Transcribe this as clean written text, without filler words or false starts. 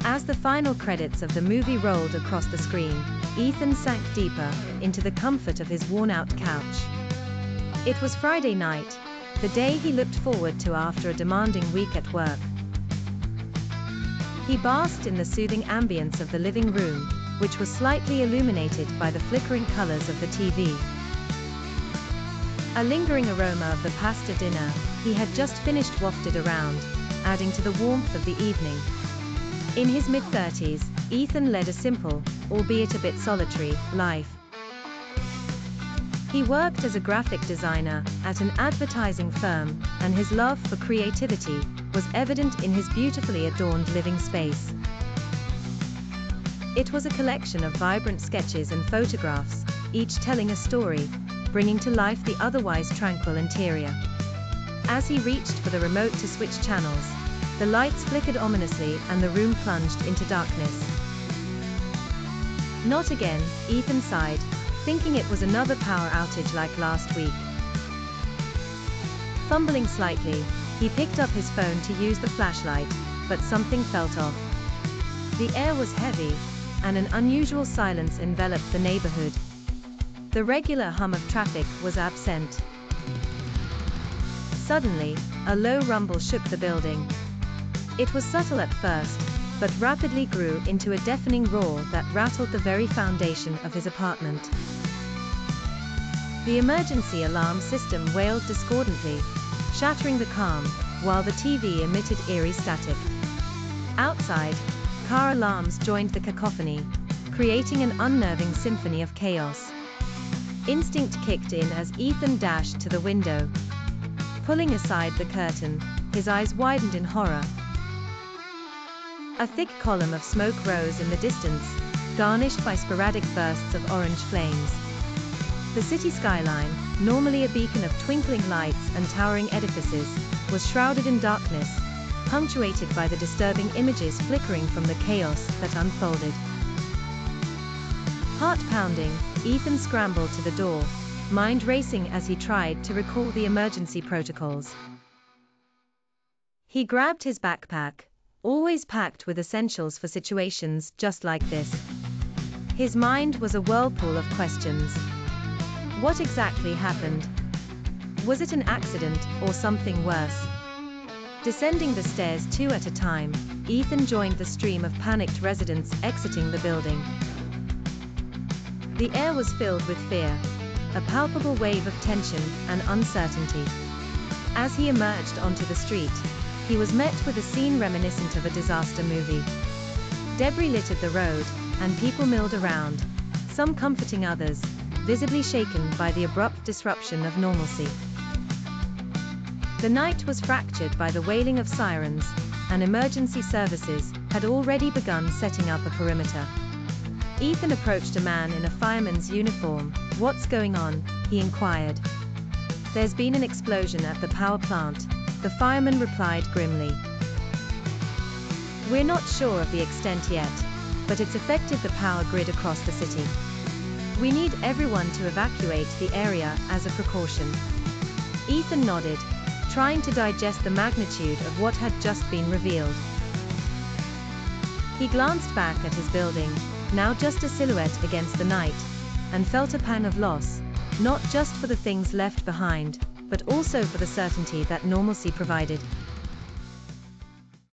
As the final credits of the movie rolled across the screen, Ethan sank deeper into the comfort of his worn-out couch. It was Friday night, the day he looked forward to after a demanding week at work. He basked in the soothing ambience of the living room, which was slightly illuminated by the flickering colors of the TV. A lingering aroma of the pasta dinner he had just finished wafted around, adding to the warmth of the evening. In his mid-30s, Ethan led a simple, albeit a bit solitary, life. He worked as a graphic designer at an advertising firm, and his love for creativity was evident in his beautifully adorned living space. It was a collection of vibrant sketches and photographs, each telling a story, bringing to life the otherwise tranquil interior. As he reached for the remote to switch channels, the lights flickered ominously and the room plunged into darkness. Not again, Ethan sighed, thinking it was another power outage like last week. Fumbling slightly, he picked up his phone to use the flashlight, but something felt off. The air was heavy, and an unusual silence enveloped the neighborhood. The regular hum of traffic was absent. Suddenly, a low rumble shook the building. It was subtle at first, but rapidly grew into a deafening roar that rattled the very foundation of his apartment. The emergency alarm system wailed discordantly, shattering the calm, while the TV emitted eerie static. Outside, car alarms joined the cacophony, creating an unnerving symphony of chaos. Instinct kicked in as Ethan dashed to the window. Pulling aside the curtain, his eyes widened in horror. A thick column of smoke rose in the distance, garnished by sporadic bursts of orange flames. The city skyline, normally a beacon of twinkling lights and towering edifices, was shrouded in darkness, punctuated by the disturbing images flickering from the chaos that unfolded. Heart pounding, Ethan scrambled to the door, mind racing as he tried to recall the emergency protocols. He grabbed his backpack, always packed with essentials for situations just like this. His mind was a whirlpool of questions. What exactly happened? Was it an accident, or something worse? Descending the stairs two at a time, Ethan joined the stream of panicked residents exiting the building. The air was filled with fear, a palpable wave of tension and uncertainty. As he emerged onto the street, he was met with a scene reminiscent of a disaster movie. Debris littered the road, and people milled around, some comforting others, visibly shaken by the abrupt disruption of normalcy. The night was fractured by the wailing of sirens, and emergency services had already begun setting up a perimeter. Ethan approached a man in a fireman's uniform. "What's going on?" he inquired. "There's been an explosion at the power plant," the fireman replied grimly. "We're not sure of the extent yet, but it's affected the power grid across the city. We need everyone to evacuate the area as a precaution." Ethan nodded, trying to digest the magnitude of what had just been revealed. He glanced back at his building, now just a silhouette against the night, and felt a pang of loss, not just for the things left behind, but also for the certainty that normalcy provided.